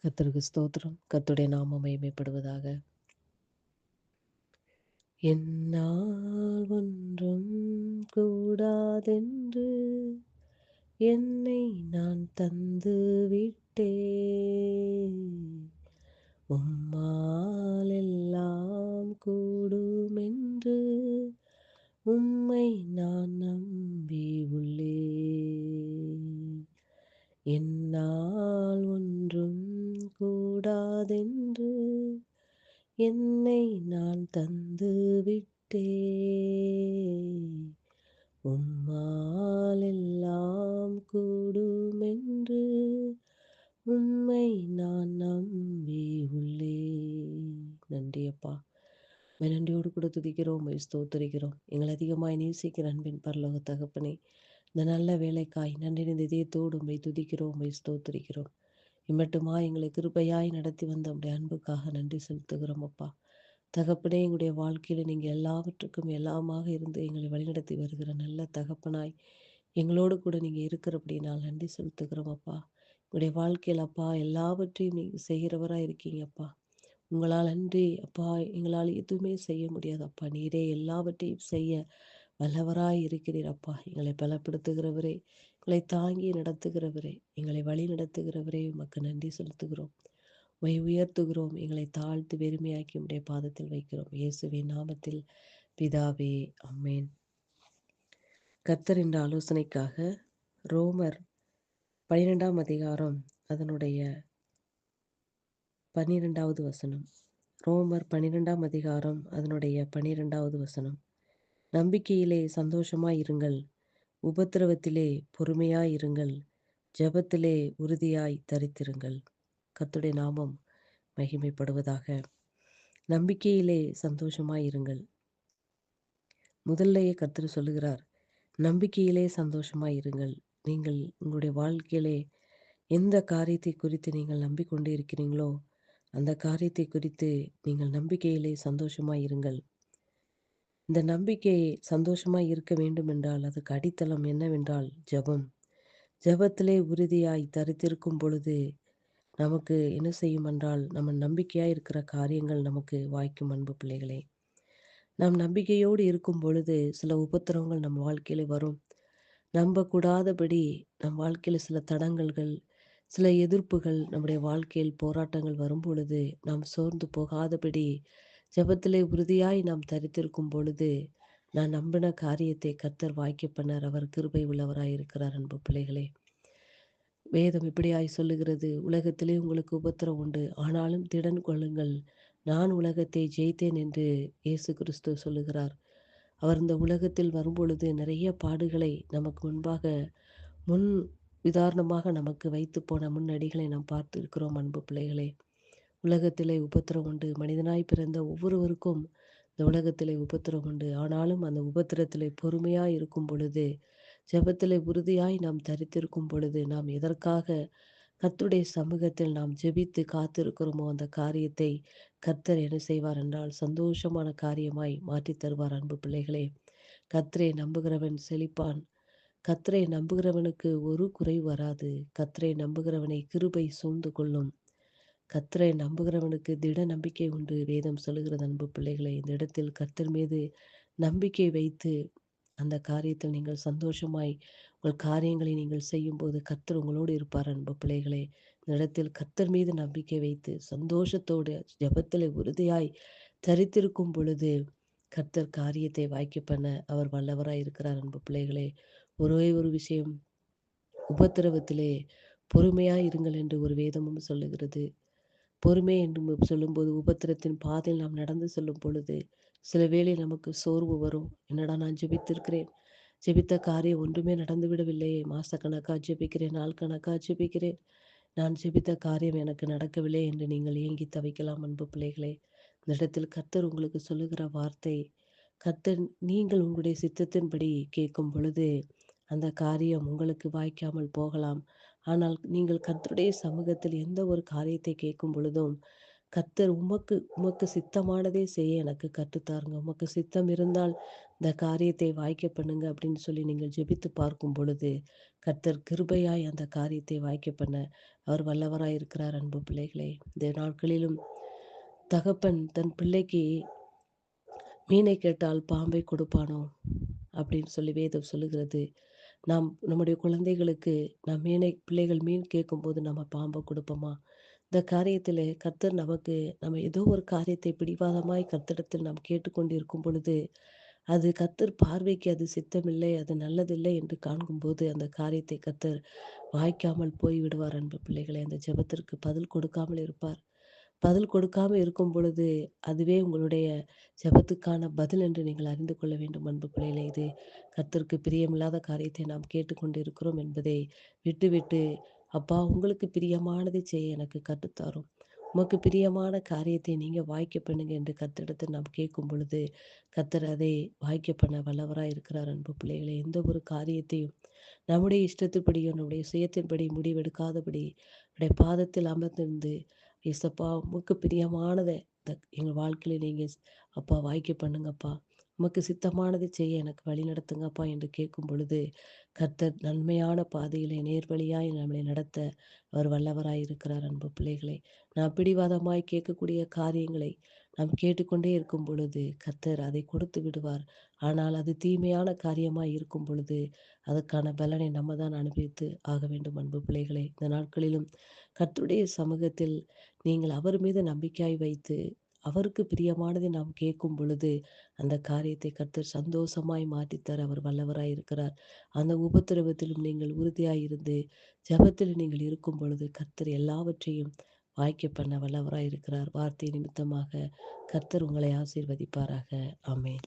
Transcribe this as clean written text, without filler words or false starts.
கர்த்தருக்கு ஸ்தோத்திரம். கர்த்தருடைய நாமம் மகிமைப்படுவதாக. என்னால் ஒன்றும் கூடாதென்று என்னை நான் தந்து விட்டேன். உம்மால் எல்லாம் கூடுமென்று உம்மை நான் நம்பி உள்ளேன். என்னால் ஒன்றும் கூடாதென்று என்னை நான் தந்து விட்டேன். உம்மால் எல்லாம் கூடுமென்று உம்மை நான் நம்பி உள்ளேன். நன்றி அப்பா. நன்றியோடு கூட துதிக்கிறோம், ஸ்தோத்தரிக்கிறோம். எங்களை அதிகமாய் நேசிக்கிற அன்பின் பரலோக தகப்பனே, இந்த நல்ல வேலைக்காய் நன்றி நிறைந்த இதயத்தோடு உம்மை துதிக்கிறோம், உம்மை ஸ்தோத்தரிக்கிறோம். இம்மட்டுமா எங்களை கிருபையாய் நடத்தி வந்த உம்முடைய அன்புக்காக நன்றி செலுத்துகிறோம் அப்பா. தகப்பனே, எங்களுடைய வாழ்க்கையில நீங்க எல்லாவற்றுக்கும் எல்லாமாக இருந்து எங்களை வழிநடத்தி வருகிற நல்ல தகப்பனாய் எங்களோடு கூட நீங்க இருக்கிறபடினால் நன்றி செலுத்துகிறோம் அப்பா. எங்களுடைய வாழ்க்கையில் அப்பா எல்லாவற்றையும் நீங்க செய்கிறவராய் இருக்கீங்க அப்பா. உங்களால் அன்றி அப்பா எங்களால் எதுவுமே செய்ய முடியாது அப்பா. நீரே எல்லாவற்றையும் செய்ய வல்லவராய் இருக்கிறீர் அப்பா. எங்களை பலப்படுத்துகிறவரே, எங்களை தாங்கி நடத்துகிறவரே, எங்களை வழி நடத்துகிறவரே, உமக்கு நன்றி செலுத்துகிறோம். உம்மை உயர்த்துகிறோம். எங்களை தாழ்த்து வெறுமையாக்கி உம்முடைய பாதத்தில் வைக்கிறோம். இயேசுவின் நாமத்தில் பிதாவே, ஆமென். கர்த்தர் என்ற ஆலோசனைக்காக ரோமர் 12ஆம் அதிகாரம் அதனுடைய 12வது வசனம். ரோமர் 12ஆம் அதிகாரம் அதனுடைய 12வது வசனம். நம்பிக்கையிலே சந்தோஷமாயிருங்கள், உபத்திரவத்திலே பொறுமையாயிருங்கள், ஜெபத்திலே உறுதியாய் தரித்திருங்கள். கர்த்தருடைய நாமம் மகிமைப்படுவதாக. நம்பிக்கையிலே சந்தோஷமாயிருங்கள். முதல்லையே கர்த்தர் சொல்லுகிறார், நம்பிக்கையிலே சந்தோஷமாயிருங்கள். நீங்கள் உங்களுடைய வாழ்க்கையிலே எந்த காரியத்தை குறித்து நீங்கள் நம்பிக்கொண்டு இருக்கிறீங்களோ அந்த காரியத்தை குறித்து நீங்கள் நம்பிக்கையிலே சந்தோஷமாயிருங்கள். இந்த நம்பிக்கை சந்தோஷமாய் இருக்க வேண்டும் என்றால் அதுக்கு அடித்தளம் என்னவென்றால் ஜெபம். ஜெபத்திலே உறுதியாய் தரித்திருக்கும் பொழுது நமக்கு என்ன செய்யும் என்றால் நம்ம நம்பிக்கையாய் இருக்கிற காரியங்கள் நமக்கு வாய்க்கும் அன்பு பிள்ளைகளே. நாம் நம்பிக்கையோடு இருக்கும் பொழுது சில உபத்திரவங்கள் நம் வாழ்க்கையில வரும். நம்பக்கூடாதபடி நம் வாழ்க்கையில சில தடங்கல்கள், சில எதிர்ப்புகள், நம்முடைய வாழ்க்கையில் போராட்டங்கள் வரும்பொழுது நாம் சோர்ந்து போகாதபடி ஜெபத்திலே உறுதியாய் நாம் தரித்திருக்கும் பொழுது நான் நம்பின காரியத்தை கர்த்தர் வாய்க்க பண்ணார். அவர் கிருபை உள்ளவராய் இருக்கிறார் அன்பு பிள்ளைகளே. வேதம் இப்படியாய் சொல்லுகிறது, உலகத்திலே உங்களுக்கு உபத்திரம் உண்டு, ஆனாலும் திடன் கொள்ளுங்கள், நான் உலகத்தை ஜெயித்தேன் என்று இயேசு கிறிஸ்து சொல்லுகிறார். அவர் இந்த உலகத்தில் வரும்பொழுது நிறைய பாடுகளை நமக்கு முன்பாக முன் உதாரணமாக நமக்கு வைத்து போன முன்னடிகளை நாம் பார்த்திருக்கிறோம் அன்பு பிள்ளைகளே. உலகத்திலே உபத்திரம் உண்டு. மனிதனாய் பிறந்த ஒவ்வொருவருக்கும் இந்த உலகத்திலே உபத்திரம் உண்டு. ஆனாலும் அந்த உபத்திரத்திலே பொறுமையாய் இருக்கும் பொழுது, ஜெபத்திலே உறுதியாய் நாம் தரித்திருக்கும் பொழுது, நாம் எதற்காக கர்த்தருடைய சமூகத்தில் நாம் ஜெபித்து காத்திருக்கிறோமோ அந்த காரியத்தை கர்த்தர் என்ன செய்வார் என்றால் சந்தோஷமான காரியமாய் மாற்றித் தருவார் அன்பு பிள்ளைகளே. கர்த்தரை நம்புகிறவன் செழிப்பான். கர்த்தரை நம்புகிறவனுக்கு ஒரு குறைவு வராது. கர்த்தரை நம்புகிறவனை கிருபை சூழ்ந்து கொள்ளும். கர்த்தரை நம்புகிறவனுக்கு திட நம்பிக்கை உண்டு வேதம் சொல்லுகிறது அன்பு பிள்ளைகளே. இந்த இடத்தில் கர்த்தர் மீது நம்பிக்கை வைத்து அந்த காரியத்தில் நீங்கள் சந்தோஷமாய் உங்கள் காரியங்களை நீங்கள் செய்யும்போது கர்த்தர் உங்களோடு இருப்பார் அன்பு பிள்ளைகளே. இந்த இடத்தில் கர்த்தர் மீது நம்பிக்கை வைத்து சந்தோஷத்தோடு ஜெபத்தில் உறுதியாய் தரித்திருக்கும் பொழுது கர்த்தர் காரியத்தை வாய்க்க பண்ண அவர் வல்லவராய் இருக்கிறார் அன்பு பிள்ளைகளே. ஒரே ஒரு விஷயம், உபத்திரவத்திலே பொறுமையாய் இருங்கள் என்று ஒரு வேதமும் சொல்லுகிறது. பொறுமை என்று சொல்லும்போது உபத்திரத்தின் பாதையில் நாம் நடந்து செல்லும் பொழுது சில வேளை நமக்கு சோர்வு வரும். என்னடா நான் ஜெபித்திருக்கிறேன், ஜெபித்த காரியம் ஒன்றுமே நடந்துவிடவில்லையே. மாசக்கணக்கா ஜெபிக்கிறேன், நாள் கணக்கா ஜெபிக்கிறேன், நான் ஜெபித்த காரியம் எனக்கு நடக்கவில்லை என்று நீங்கள் ஏங்கி தவிக்கலாம் அன்பு பிள்ளைகளே. இந்த இடத்தில் கர்த்தர் உங்களுக்கு சொல்லுகிற வார்த்தை, கர்த்தர் நீங்கள் உங்களுடைய சித்தத்தின்படி கேட்கும் பொழுது அந்த காரியம் உங்களுக்கு வாய்க்காமல் போகலாம். ஆனால் நீங்கள் கர்த்தருடைய சமூகத்தில் எந்த ஒரு காரியத்தை கேட்கும் பொழுதும் கர்த்தர் உமக்கு உமக்கு சித்தமானதே செய்ய எனக்கு கற்றுத்தாருங்க. உமக்கு சித்தம் இருந்தால் இந்த காரியத்தை வாய்க்க பண்ணுங்க அப்படின்னு சொல்லி நீங்கள் ஜெபித்து பார்க்கும் பொழுது, கர்த்தர் கிருபையாய் அந்த காரியத்தை வாய்க்க பண்ண அவர் வல்லவராய் இருக்கிறார் அன்பு பிள்ளைகளே. இந்த நாட்களிலும் தகப்பன் தன் பிள்ளைக்கு மீனை கேட்டால் பாம்பை கொடுப்பானோ அப்படின்னு சொல்லி வேதம் சொல்லுகிறது. நாம் நம்முடைய குழந்தைகளுக்கு பிள்ளைகள் மீன் கேட்கும்போது நம்ம பாம்ப குடுப்போமா? இந்த காரியத்திலே கர்த்தர் நமக்கு நம்ம ஏதோ ஒரு காரியத்தை பிடிவாதமாய் கர்த்தரிடத்தில் நாம் கேட்டுக்கொண்டிருக்கும் பொழுது, அது கர்த்தர் பார்வைக்கு அது சித்தமில்லை, அது நல்லதில்லை என்று காண்கும்போது, அந்த காரியத்தை கர்த்தர் வாய்க்காமல் போய்விடுவார் அன்பு பிள்ளைகளே. அந்த ஜெபத்திற்கு பதில் கொடுக்காமல் இருப்பார். பதில் கொடுக்காம இருக்கும் பொழுது, அதுவே உங்களுடைய ஜெபத்துக்கான பதில் என்று நீங்கள் அறிந்து கொள்ள வேண்டும் அன்பு பிள்ளைகளே. இது கர்த்தருக்கு பிரியமில்லாத காரியத்தை நாம் கேட்டுக்கொண்டிருக்கிறோம் என்பதை விட்டுவிட்டு, அப்பா உங்களுக்கு பிரியமானதை செய்ய எனக்கு கற்றுத்தாரும். உமக்கு பிரியமான காரியத்தை நீங்க வாய்க்க பண்ணுங்க என்று கர்த்தரிடத்தில் நாம் கேட்கும் பொழுது, கர்த்தர் அதை வாய்க்க பண்ண வல்லவராய் இருக்கிறார் அன்பு பிள்ளைகளே. எந்த ஒரு காரியத்தையும் நம்முடைய இஷ்டத்தின்படியோ, நம்முடைய சுயத்தின்படி முடிவெடுக்காதபடி, உடைய பாதத்தில் அமர்ந்திருந்து, "ஏசப்பா உமக்கு பிரியமானத எங்க வாழ்க்கையில நீங்க அப்பா வாய்க்க பண்ணுங்கப்பா. உமக்கு சித்தமானதை செய்ய எனக்கு வழி நடத்துங்கப்பா" என்று கேட்கும் பொழுது, கர்த்தர் நன்மையான பாதையிலே நேர்வழியாய் நம்மளை நடத்த அவர் வல்லவராய் இருக்கிறார் அன்பு பிள்ளைகளே. நாம் பிடிவாதமாய் கேட்கக்கூடிய காரியங்களை நாம் கேட்டுக்கொண்டே இருக்கும் பொழுது, கர்த்தர் அதை கொடுத்து விடுவார். ஆனால் அது தீமையான காரியமாய் இருக்கும் பொழுது, அதற்கான பலனை நம்ம தான் அனுபவித்து ஆக வேண்டும் அன்பு பிள்ளைகளே. இந்த நாட்களிலும் கர்த்தருடைய சமூகத்தில் நீங்கள் அவர் மீது நம்பிக்கையாய் வைத்து, அவருக்கு பிரியமானதை நாம் கேட்கும் பொழுது, அந்த காரியத்தை கர்த்தர் சந்தோஷமாய் மாற்றித்தர அவர் வல்லவராய் இருக்கிறார். அந்த உபத்திரவத்திலும் நீங்கள் உறுதியாய் இருந்து, ஜெபத்தில் நீங்கள் இருக்கும் பொழுது, கர்த்தர் எல்லாவற்றையும் வாய்க்க பண்ண வல்லவராய் இருக்கிறார். வார்த்தை நிமித்தமாக கர்த்தர் உங்களை ஆசீர்வதிப்பாராக. ஆமென்.